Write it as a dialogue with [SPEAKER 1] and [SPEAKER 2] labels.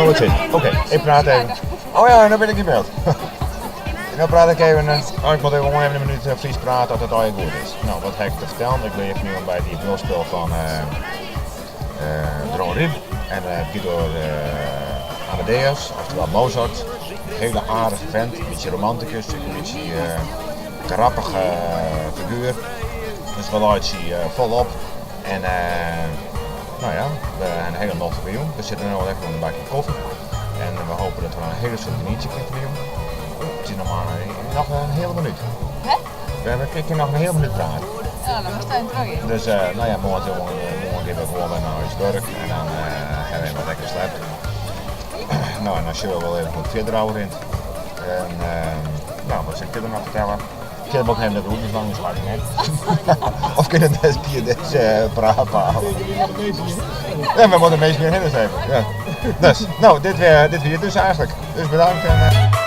[SPEAKER 1] hoe het zit. Oké, ik praat even. Oh ja, dan ben ik in beeld. Dan praat ik even, ik moet gewoon even een minuut Fries praten dat het al goed is. Nou, wat heb ik te vertellen? Ik leef nu bij het hypnosespel van Dron Rib en Guido Amadeus, oftewel Mozart. Een hele aardige vent, een beetje romanticus, een beetje grappige figuur. Dus wel uitzie volop. En nou ja, we hebben een hele nottige jongen. We zitten nu al even op een bakje koffie. En we hopen dat we een hele soort krijgen voor jongen. Het is nog een hele minuut.
[SPEAKER 2] Hè?
[SPEAKER 1] We kunnen nog een hele minuut praten.
[SPEAKER 2] Ja, dan staan we terug in.
[SPEAKER 1] Dus nou ja, morgen gaan we gewoon weer naar huis werk en dan gaan we wat lekker slapen. Nou, en als je wel even goed verder houden in. En nou, wat zit ik er nog vertellen? Ik heb ook helemaal de roep van ons maken net. Of kunnen we best hier deze praten houden? Ja, we moeten een beetje meer hinnen hebben. Ja. Dus, nou, dit weer dus eigenlijk. Dus bedankt en...